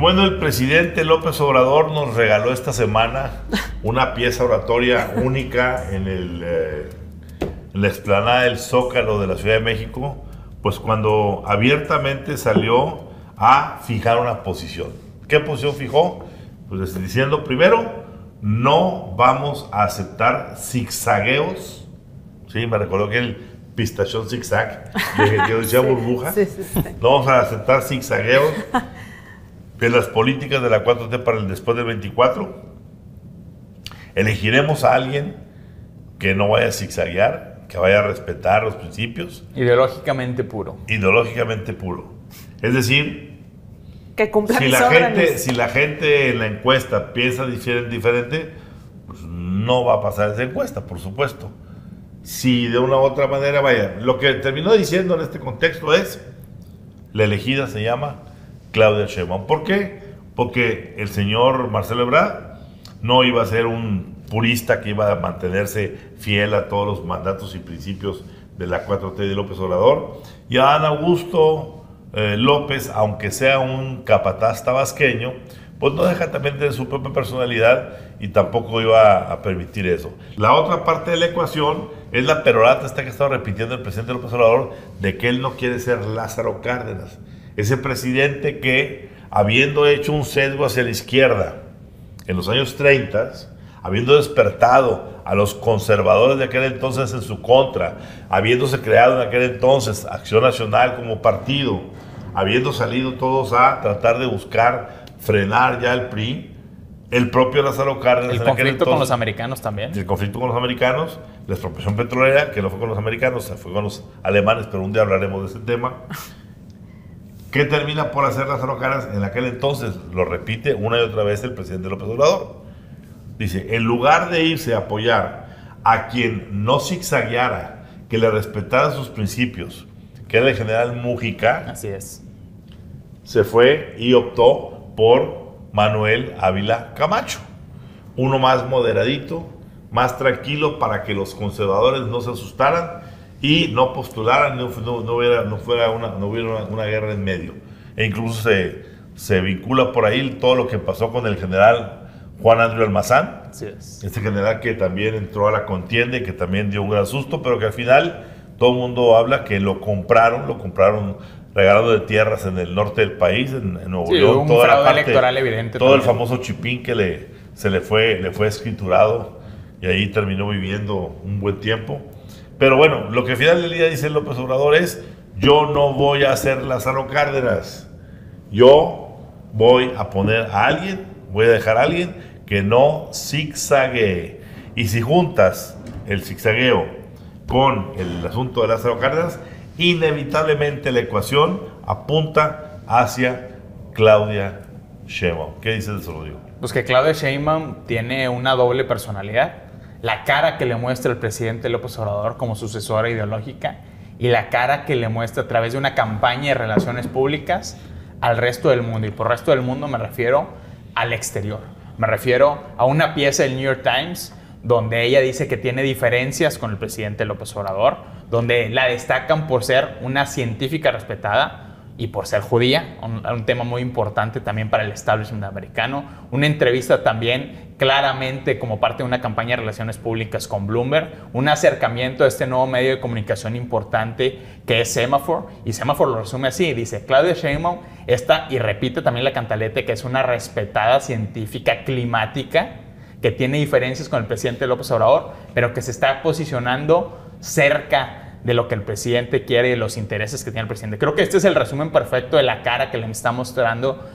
Bueno, el presidente López Obrador nos regaló esta semana una pieza oratoria única en la explanada del Zócalo de la Ciudad de México, pues cuando abiertamente salió a fijar una posición. ¿Qué posición fijó? Pues diciendo, primero, no vamos a aceptar zigzagueos. Sí, me recordó que el pistachón zigzag, que decía burbuja. Sí. No vamos a aceptar zigzagueos de las políticas de la 4T para el después del 24. Elegiremos a alguien que no vaya a zigzaguear, que vaya a respetar los principios. Ideológicamente puro. Ideológicamente puro. Es decir, que cumpla si la gente en la encuesta piensa diferente, pues no va a pasar esa encuesta, por supuesto. Si de una u otra manera, vaya, lo que terminó diciendo en este contexto es, la elegida se llama Claudia Sheinbaum. ¿Por qué? Porque el señor Marcelo Ebrard no iba a ser un purista que iba a mantenerse fiel a todos los mandatos y principios de la 4T de López Obrador. Y a Adán Augusto López, aunque sea un capataz tabasqueño, pues no deja también de su propia personalidad y tampoco iba a permitir eso. La otra parte de la ecuación es la perorata esta que ha estado repitiendo el presidente López Obrador de que él no quiere ser Lázaro Cárdenas. Ese presidente que, habiendo hecho un sesgo hacia la izquierda en los años 30, habiendo despertado a los conservadores de aquel entonces en su contra, habiéndose creado en aquel entonces Acción Nacional como partido, habiendo salido todos a tratar de buscar frenar ya el PRI, el propio Lázaro Cárdenas. El conflicto con los americanos también. El conflicto con los americanos, la expropiación petrolera, que no fue con los americanos, fue con los alemanes, pero un día hablaremos de ese tema. ¿Qué termina por hacer Lázaro Cárdenas? En aquel entonces, lo repite una y otra vez el presidente López Obrador. Dice, en lugar de irse a apoyar a quien no zigzagueara, que le respetara sus principios, que era el general Mújica, así es, se fue y optó por Manuel Ávila Camacho, uno más moderadito, más tranquilo, para que los conservadores no se asustaran y no postularan, no hubiera una guerra en medio. E incluso se vincula por ahí todo lo que pasó con el general Juan Andrew Almazán, este general que también entró a la contienda y que también dio un gran susto, pero que al final todo el mundo habla que lo compraron regalando de tierras en el norte del país, en Nuevo León, un toda la parte electoral evidente, todo también. El famoso chipín que le fue escriturado y ahí terminó viviendo un buen tiempo. Pero bueno, lo que al final del día dice López Obrador es, yo no voy a ser Lázaro Cárdenas, yo voy a poner a alguien, voy a dejar a alguien que no zigzaguee. Y si juntas el zigzagueo con el asunto de Lázaro Cárdenas, inevitablemente la ecuación apunta hacia Claudia Sheinbaum. ¿Qué dices de eso, Rodrigo? Pues que Claudia Sheinbaum tiene una doble personalidad. La cara que le muestra el presidente López Obrador como sucesora ideológica y la cara que le muestra a través de una campaña de relaciones públicas al resto del mundo. Y por resto del mundo me refiero al exterior. Me refiero a una pieza del New York Times donde ella dice que tiene diferencias con el presidente López Obrador, donde la destacan por ser una científica respetada y por ser judía, un tema muy importante también para el establishment americano. Una entrevista también claramente como parte de una campaña de relaciones públicas con Bloomberg, un acercamiento a este nuevo medio de comunicación importante que es Semafor, y Semafor lo resume así, dice, Claudia Sheinbaum está, y repite también la cantaleta, que es una respetada científica climática, que tiene diferencias con el presidente López Obrador, pero que se está posicionando cerca de lo que el presidente quiere y de los intereses que tiene el presidente. Creo que este es el resumen perfecto de la cara que le está mostrando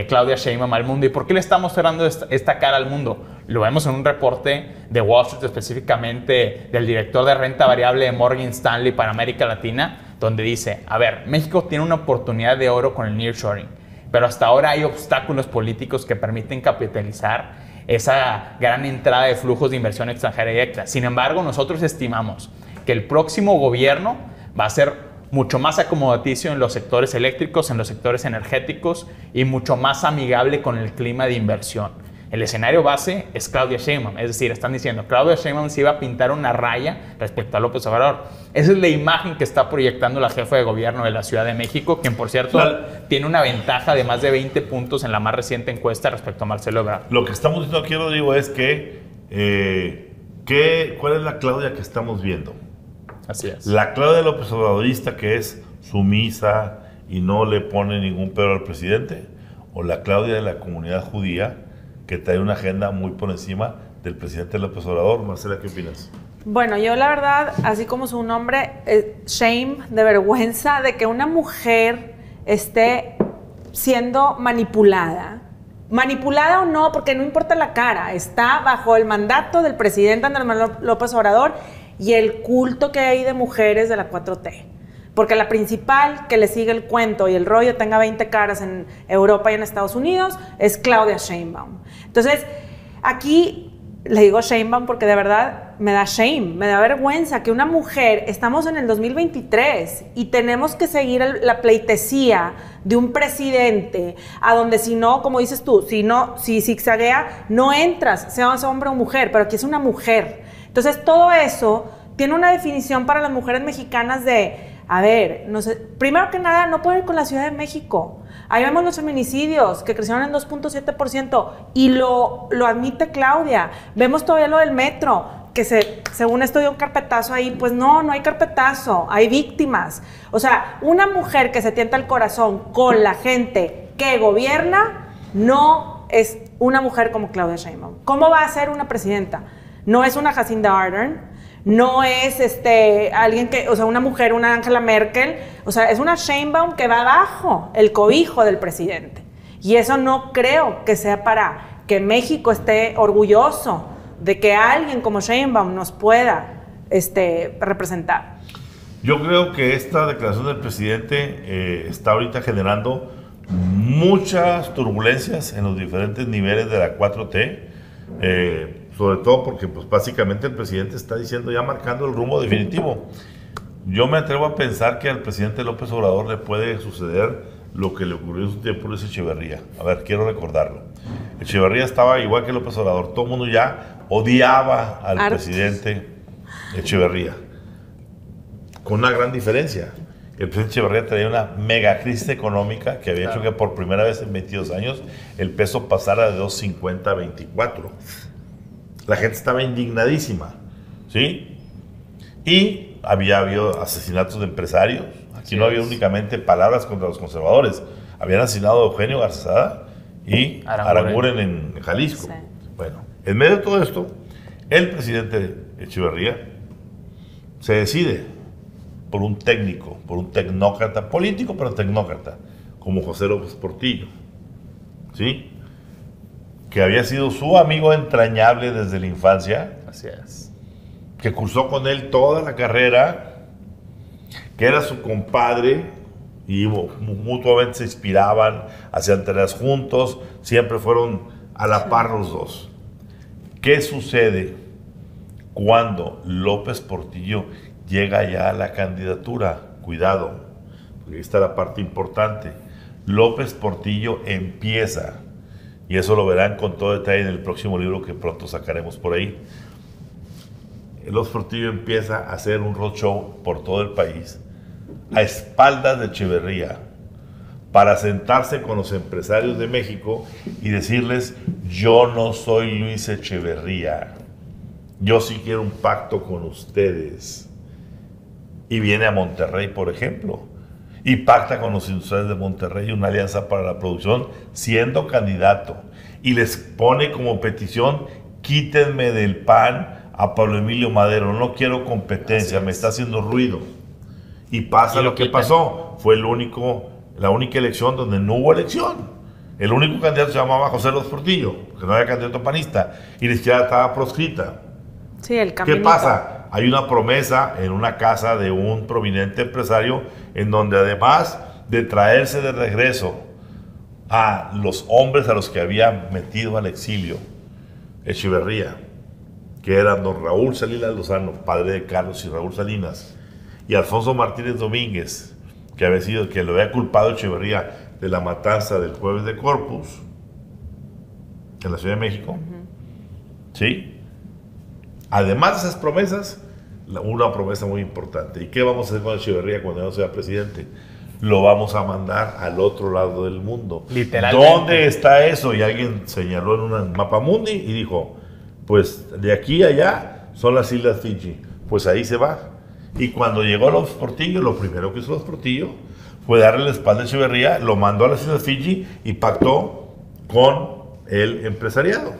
Claudia Sheinbaum al mundo. ¿Y por qué le está mostrando esta cara al mundo? Lo vemos en un reporte de Wall Street, específicamente del director de renta variable de Morgan Stanley para América Latina, donde dice, a ver, México tiene una oportunidad de oro con el nearshoring, pero hasta ahora hay obstáculos políticos que permiten capitalizar esa gran entrada de flujos de inversión extranjera directa. Sin embargo, nosotros estimamos que el próximo gobierno va a ser mucho más acomodaticio en los sectores eléctricos, en los sectores energéticos y mucho más amigable con el clima de inversión. El escenario base es Claudia Sheinbaum, es decir, están diciendo Claudia Sheinbaum se iba a pintar una raya respecto a López Obrador. Esa es la imagen que está proyectando la jefa de gobierno de la Ciudad de México, quien por cierto tiene una ventaja de más de 20 puntos en la más reciente encuesta respecto a Marcelo Ebrard. Lo que estamos diciendo aquí, Rodrigo, es que ¿cuál es la Claudia que estamos viendo? Así es. La Claudia López Obradorista, que es sumisa y no le pone ningún pero al presidente, o la Claudia de la comunidad judía, que trae una agenda muy por encima del presidente López Obrador. Marcela, ¿qué opinas? Bueno, yo la verdad, así como su nombre, shame, de vergüenza, de que una mujer esté siendo manipulada. Manipulada o no, porque no importa la cara, está bajo el mandato del presidente Andrés Manuel López Obrador y el culto que hay de mujeres de la 4T. Porque la principal que le sigue el cuento y el rollo tenga 20 caras en Europa y en Estados Unidos es Claudia Sheinbaum. Entonces, aquí le digo Sheinbaum porque de verdad me da shame, me da vergüenza que una mujer, estamos en el 2023 y tenemos que seguir la pleitesía de un presidente a donde si no, como dices tú, si zigzaguea, no entras, seas hombre o mujer, pero aquí es una mujer. Entonces, todo eso tiene una definición para las mujeres mexicanas de... A ver, no sé, primero que nada, no pueden ir con la Ciudad de México. Ahí vemos los feminicidios que crecieron en 2.7% y lo admite Claudia. Vemos todavía lo del metro, que según esto dio un carpetazo ahí. Pues no hay carpetazo, hay víctimas. O sea, una mujer que se tienta el corazón con la gente que gobierna no es una mujer como Claudia Sheinbaum. ¿Cómo va a ser una presidenta? No es una Jacinda Ardern. No es alguien que, o sea, una mujer, una Angela Merkel, o sea, es una Sheinbaum que va bajo el cobijo del presidente. Y eso no creo que sea para que México esté orgulloso de que alguien como Sheinbaum nos pueda representar. Yo creo que esta declaración del presidente está ahorita generando muchas turbulencias en los diferentes niveles de la 4T. Sobre todo porque pues básicamente el presidente está diciendo, ya marcando el rumbo definitivo. Yo me atrevo a pensar que al presidente López Obrador le puede suceder lo que le ocurrió en su tiempo a Luis Echeverría. A ver, quiero recordarlo. Echeverría estaba igual que López Obrador. Todo el mundo ya odiaba al presidente Echeverría. Con una gran diferencia. El presidente Echeverría traía una mega crisis económica que había hecho que por primera vez en 22 años el peso pasara de 2.50 a 24. La gente estaba indignadísima, ¿sí? Y había habido asesinatos de empresarios. Aquí no había únicamente palabras contra los conservadores. Habían asesinado a Eugenio Garzazada y Aranguren en Jalisco. Sí. Bueno, en medio de todo esto, el presidente Echeverría se decide por un técnico, por un tecnócrata, político pero tecnócrata, como José López Portillo, ¿sí? Que había sido su amigo entrañable desde la infancia. Así es. Que cursó con él toda la carrera, que era su compadre y mutuamente se inspiraban, hacían tareas juntos, siempre fueron a la par los dos. ¿Qué sucede cuando López Portillo llega ya a la candidatura? Cuidado, porque ahí está la parte importante. López Portillo empieza, y eso lo verán con todo detalle en el próximo libro que pronto sacaremos por ahí. López Portillo empieza a hacer un roadshow por todo el país, a espaldas de Echeverría, para sentarse con los empresarios de México y decirles, yo no soy Luis Echeverría, yo sí quiero un pacto con ustedes. Y viene a Monterrey, por ejemplo, y pacta con los industriales de Monterrey una alianza para la producción siendo candidato y les pone como petición, quítenme del PAN a Pablo Emilio Madero, no quiero competencia, me está haciendo ruido. Y pasa lo que pasó, fue la única elección donde no hubo elección. El único candidato se llamaba José López Portillo, que no había candidato panista, y la izquierda estaba proscrita. Sí, el caminito. ¿Qué pasa? Hay una promesa en una casa de un prominente empresario en donde además de traerse de regreso a los hombres a los que había metido al exilio Echeverría, que eran don Raúl Salinas Lozano, padre de Carlos y Raúl Salinas, y Alfonso Martínez Domínguez, que lo había culpado Echeverría de la matanza del Jueves de Corpus, en la Ciudad de México. ¿Sí? Además de esas promesas, una promesa muy importante. ¿Y qué vamos a hacer con Echeverría cuando no sea presidente? Lo vamos a mandar al otro lado del mundo. Literalmente. ¿Dónde está eso? Y alguien señaló en un mapamundi y dijo, pues de aquí a allá son las Islas Fiji. Pues ahí se va. Y cuando llegó López Portillo, lo primero que hizo López Portillo fue darle la espalda a Echeverría, lo mandó a las Islas Fiji y pactó con el empresariado.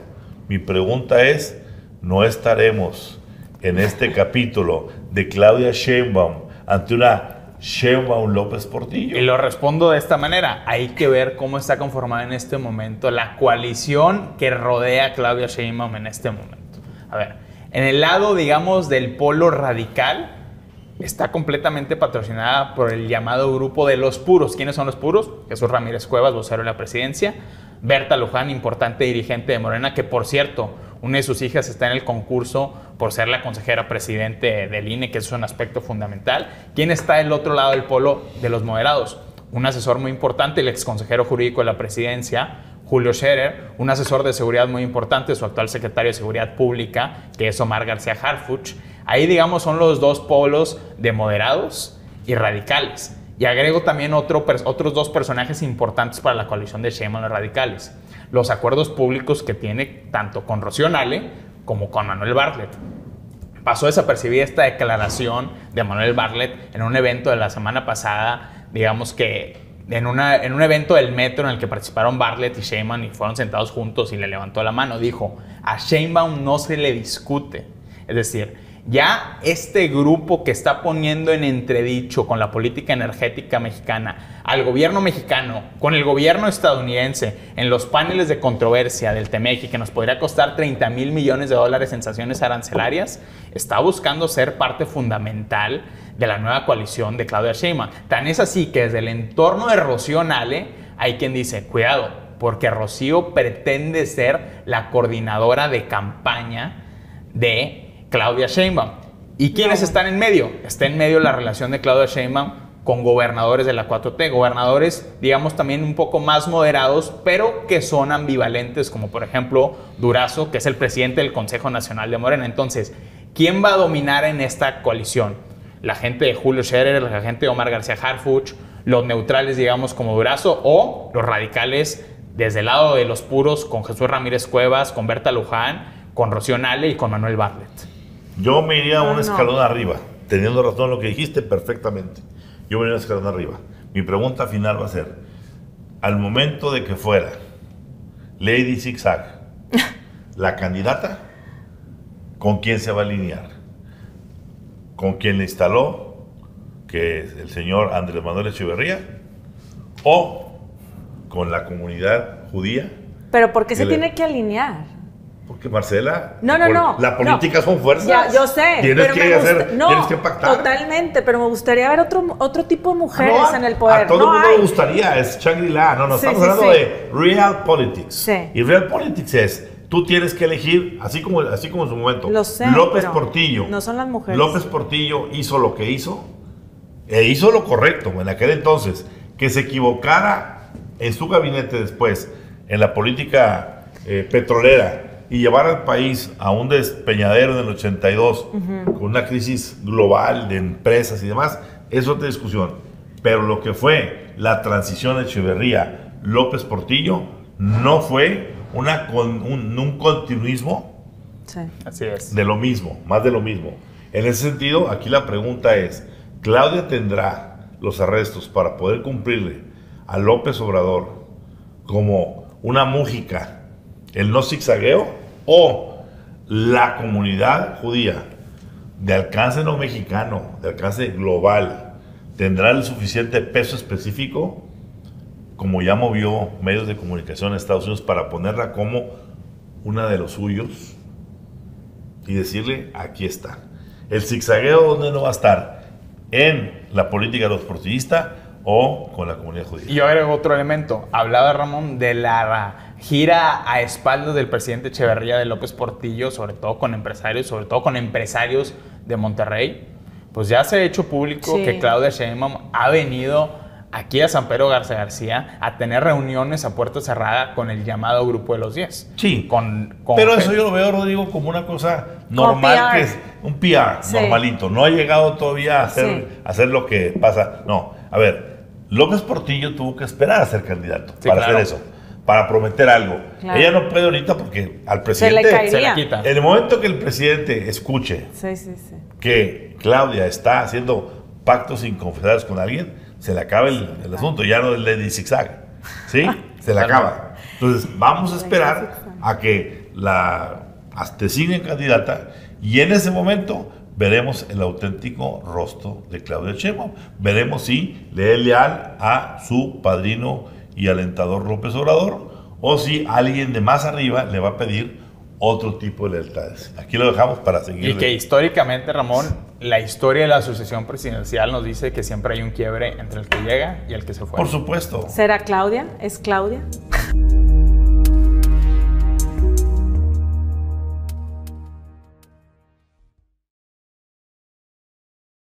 Mi pregunta es, ¿no estaremos en este capítulo de Claudia Sheinbaum ante una Sheinbaum López Portillo? Y lo respondo de esta manera. Hay que ver cómo está conformada en este momento la coalición que rodea a Claudia Sheinbaum en este momento. A ver, en el lado, digamos, del polo radical, está completamente patrocinada por el llamado grupo de los puros. ¿Quiénes son los puros? Jesús Ramírez Cuevas, vocero de la presidencia. Berta Luján, importante dirigente de Morena, que por cierto, una de sus hijas está en el concurso por ser la consejera presidente del INE, que es un aspecto fundamental. ¿Quién está del otro lado del polo de los moderados? Un asesor muy importante, el exconsejero jurídico de la presidencia, Julio Scherer, un asesor de seguridad muy importante, su actual secretario de Seguridad Pública, que es Omar García Harfuch. Ahí, digamos, son los dos polos de moderados y radicales. Y agrego también otros dos personajes importantes para la coalición de Sheinbaum y los radicales. Los acuerdos públicos que tiene tanto con Rocío Nale como con Manuel Bartlett. Pasó desapercibida esta declaración de Manuel Bartlett en un evento de la semana pasada, digamos que en un evento del metro en el que participaron Bartlett y Sheinbaum y fueron sentados juntos y le levantó la mano. Dijo, a Sheinbaum no se le discute. Es decir, ya este grupo que está poniendo en entredicho con la política energética mexicana al gobierno mexicano, con el gobierno estadounidense, en los paneles de controversia del TEMEC, que nos podría costar $30,000 millones en sanciones arancelarias, está buscando ser parte fundamental de la nueva coalición de Claudia Sheinbaum. Tan es así que desde el entorno de Rocío Nale hay quien dice, cuidado, porque Rocío pretende ser la coordinadora de campaña de Claudia Sheinbaum. ¿Y quiénes están en medio? Está en medio la relación de Claudia Sheinbaum con gobernadores de la 4T, gobernadores, digamos, también un poco más moderados, pero que son ambivalentes, como por ejemplo Durazo, que es el presidente del Consejo Nacional de Morena. Entonces, ¿quién va a dominar en esta coalición? La gente de Julio Scherer, la gente de Omar García Harfuch, los neutrales, digamos, como Durazo, o los radicales desde el lado de los puros, con Jesús Ramírez Cuevas, con Berta Luján, con Rocío Nale y con Manuel Bartlett. Yo me iría un escalón arriba, teniendo razón en lo que dijiste perfectamente. Yo me iría un escalón arriba. Mi pregunta final va a ser, al momento de que fuera Lady Zigzag la candidata, ¿con quién se va a alinear? ¿Con quién le instaló, que es el señor Andrés Manuel Echeverría? ¿O con la comunidad judía? ¿Pero por qué se tiene que alinear? Porque Marcela, no. la política son fuerzas. Ya, yo sé. Tienes pero que hacer, tienes que pactar. Totalmente, pero me gustaría ver otro tipo de mujeres en el poder. A todo el mundo le gustaría, es Shangri-La. No, estamos hablando de real politics. Sí. Y real politics es, tú tienes que elegir, así como en su momento. Lo sé, López Portillo. No son las mujeres. López Portillo hizo lo que hizo, e hizo lo correcto en aquel entonces. Que se equivocara en su gabinete después, en la política petrolera, y llevar al país a un despeñadero en el 82 con una crisis global de empresas y demás, es otra discusión. Pero lo que fue la transición Echeverría López Portillo no fue un continuismo. Sí. Así es. De lo mismo, más de lo mismo. En ese sentido, aquí la pregunta es, ¿Claudia tendrá los arrestos para poder cumplirle a López Obrador como una mújica, el no zigzagueo, o la comunidad judía de alcance no mexicano, de alcance global, tendrá el suficiente peso específico, como ya movió medios de comunicación en Estados Unidos, para ponerla como una de los suyos y decirle, aquí está? El zigzagueo, ¿dónde no va a estar? ¿En la política de los portillistas o con la comunidad judía? Y yo agrego otro elemento. Hablaba Ramón de la gira a espaldas del presidente Echeverría de López Portillo, sobre todo con empresarios de Monterrey. Pues ya se ha hecho público que Claudia Sheinbaum ha venido aquí a San Pedro Garza García a tener reuniones a puerta cerrada con el llamado Grupo de los 10. Sí, con pero eso yo lo veo, Rodrigo, como una cosa normal, que es un PR normalito. No ha llegado todavía a hacer lo que pasa. No, a ver, López Portillo tuvo que esperar a ser candidato para hacer eso, para prometer algo. Claro. Ella no puede ahorita porque al presidente se le quita. En el momento que el presidente escuche que Claudia está haciendo pactos inconfesables con alguien, se le acaba el asunto. Ya no es Lady Zigzag, ¿sí? Se le acaba. Entonces vamos a esperar a que la designen candidata y en ese momento veremos el auténtico rostro de Claudia Sheinbaum. Veremos si le es leal a su padrino y alentador López Obrador, o si alguien de más arriba le va a pedir otro tipo de lealtades. Aquí lo dejamos para seguir. Y que históricamente, Ramón, la historia de la sucesión presidencial nos dice que siempre hay un quiebre entre el que llega y el que se fue. Por supuesto. ¿Será Claudia? ¿Es Claudia?